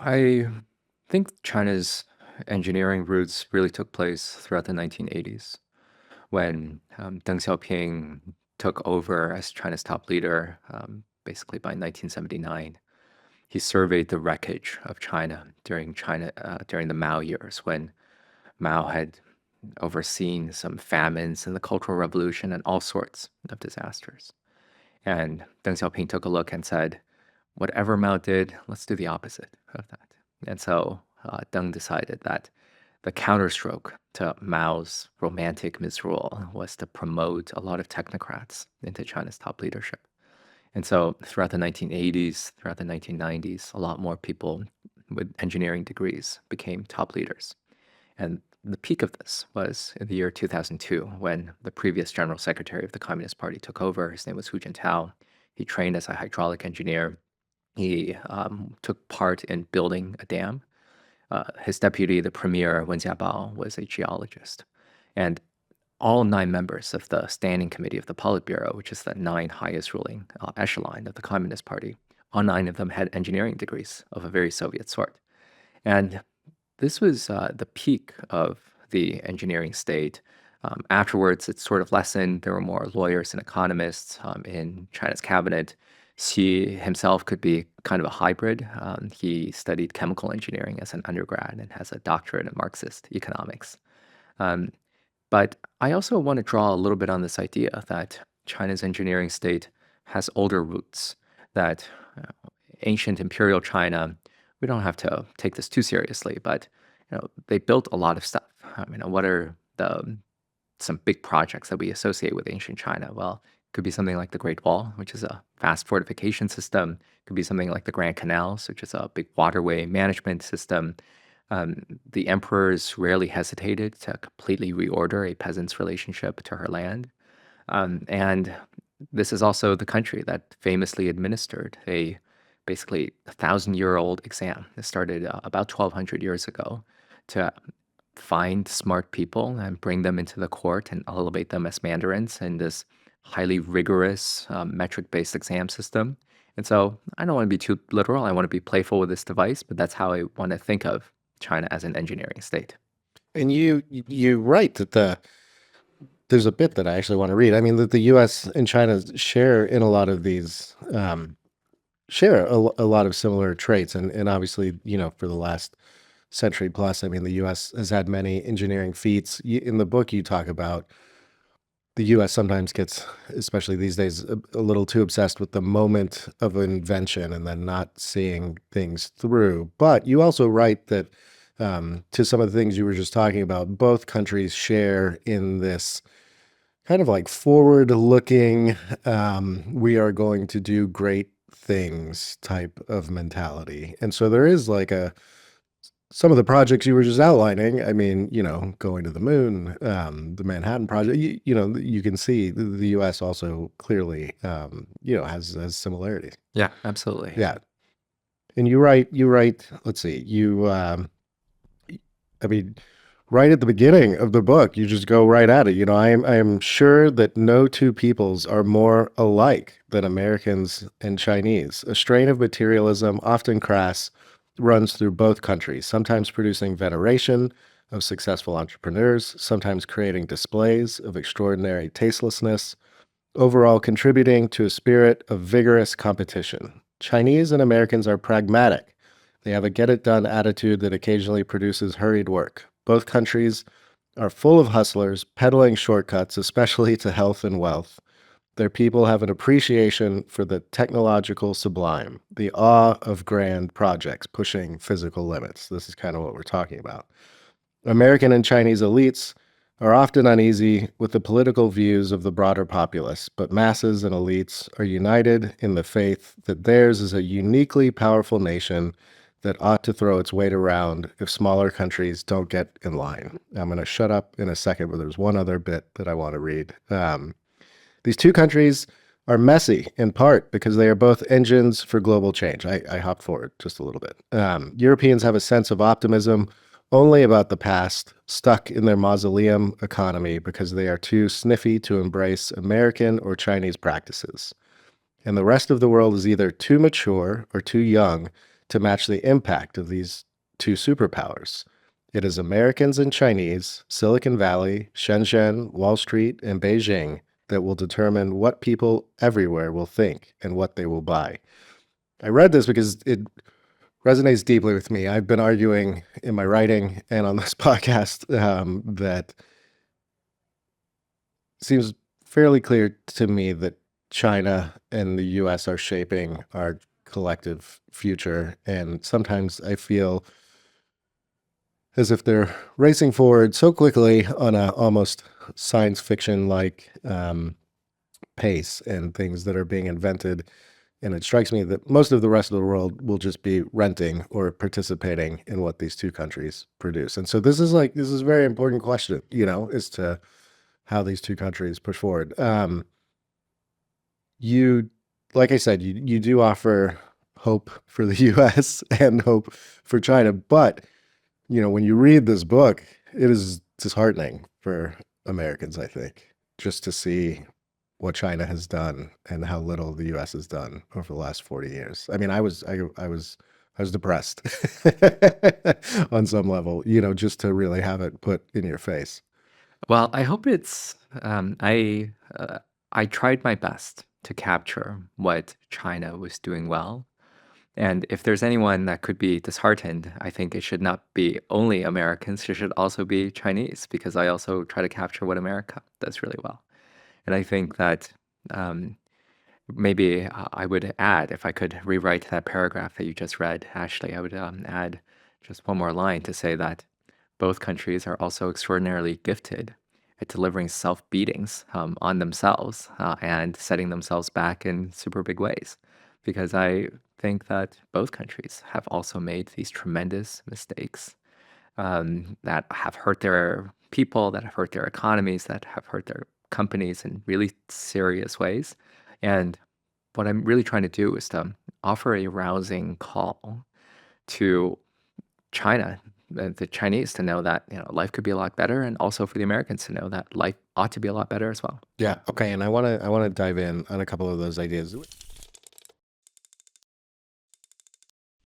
I think China's engineering roots really took place throughout the 1980s when Deng Xiaoping took over as China's top leader, basically by 1979. He surveyed the wreckage of China during the Mao years when Mao had overseen some famines and the Cultural Revolution and all sorts of disasters. And Deng Xiaoping took a look and said, whatever Mao did, let's do the opposite of that. And so Deng decided that the counterstroke to Mao's romantic misrule was to promote a lot of technocrats into China's top leadership. And so throughout the 1980s, throughout the 1990s, a lot more people with engineering degrees became top leaders. And the peak of this was in the year 2002 when the previous general secretary of the Communist Party took over. His name was Hu Jintao. He trained as a hydraulic engineer. He took part in building a dam. His deputy, the premier, Wen Jiabao, was a geologist. And all 9 members of the Standing Committee of the Politburo, which is the 9 highest ruling echelon of the Communist Party, all 9 of them had engineering degrees of a very Soviet sort. And this was the peak of the engineering state. Afterwards, it sort of lessened. There were more lawyers and economists in China's cabinet. Xi himself could be kind of a hybrid. He studied chemical engineering as an undergrad and has a doctorate in Marxist economics. Um, but I also want to draw a little bit on this idea that China's engineering state has older roots, that ancient imperial China, we don't have to take this too seriously, but they built a lot of stuff. What are some big projects that we associate with ancient China? Well, it could be something like the Great Wall, which is a vast fortification system. It could be something like the Grand Canals, which is a big waterway management system. The emperors rarely hesitated to completely reorder a peasant's relationship to her land. And this is also the country that famously administered a basically 1,000-year-old exam. It started about 1,200 years ago to find smart people and bring them into the court and elevate them as mandarins in this highly rigorous metric-based exam system. And so I don't want to be too literal. I want to be playful with this device, but that's how I want to think of China as an engineering state. And you write that there's a bit that I actually want to read. I mean, that the U.S. and China share in a lot of these share a lot of similar traits, and obviously, for the last century plus, I mean, the U.S. has had many engineering feats. In the book, you talk about the U.S. sometimes gets, especially these days, a little too obsessed with the moment of invention and then not seeing things through. But you also write that to some of the things you were just talking about, both countries share in this kind of like forward-looking, we are going to do great things type of mentality. And so there is like some of the projects you were just outlining, I mean, going to the moon, the Manhattan Project, you can see the U.S. also clearly, has similarities. Yeah, absolutely. Yeah. And you write, let's see, I mean, right at the beginning of the book, you just go right at it. I am sure that no two peoples are more alike than Americans and Chinese. A strain of materialism, often crass, runs through both countries, sometimes producing veneration of successful entrepreneurs, sometimes creating displays of extraordinary tastelessness, overall contributing to a spirit of vigorous competition. Chinese and Americans are pragmatic. They have a get-it-done attitude that occasionally produces hurried work. Both countries are full of hustlers, peddling shortcuts, especially to health and wealth. Their people have an appreciation for the technological sublime, the awe of grand projects pushing physical limits. This is kind of what we're talking about. American and Chinese elites are often uneasy with the political views of the broader populace, but masses and elites are united in the faith that theirs is a uniquely powerful nation that ought to throw its weight around if smaller countries don't get in line. I'm going to shut up in a second, but there's one other bit that I want to read. These two countries are messy in part because they are both engines for global change. I hopped forward just a little bit. Europeans have a sense of optimism only about the past, stuck in their mausoleum economy because they are too sniffy to embrace American or Chinese practices. And the rest of the world is either too mature or too young to match the impact of these two superpowers. It is Americans and Chinese, Silicon Valley, Shenzhen, Wall Street, and Beijing that will determine what people everywhere will think and what they will buy. I read this because it resonates deeply with me. I've been arguing in my writing and on this podcast that seems fairly clear to me that China and the US are shaping our collective future. And sometimes I feel as if they're racing forward so quickly on a almost science fiction like pace and things that are being invented. And it strikes me that most of the rest of the world will just be renting or participating in what these two countries produce. And so this is a very important question, as to how these two countries push forward. You, like I said, you do offer hope for the US and hope for China, but when you read this book, it is disheartening for Americans, I think, just to see what China has done and how little the US has done over the last 40 years. I mean, I was depressed on some level, just to really have it put in your face. Well, I hope it's I tried my best to capture what China was doing well. And if there's anyone that could be disheartened, I think it should not be only Americans, it should also be Chinese, because I also try to capture what America does really well. And I think that um, maybe I would add, if I could rewrite that paragraph that you just read, Ashley, I would add just one more line to say that both countries are also extraordinarily gifted at delivering self-beatings on themselves and setting themselves back in super big ways. Because I think that both countries have also made these tremendous mistakes that have hurt their people, that have hurt their economies, that have hurt their companies in really serious ways. And what I'm really trying to do is to offer a rousing call to China, the Chinese, to know that life could be a lot better, and also for the Americans to know that life ought to be a lot better as well. Yeah. Okay. And I want to dive in on a couple of those ideas.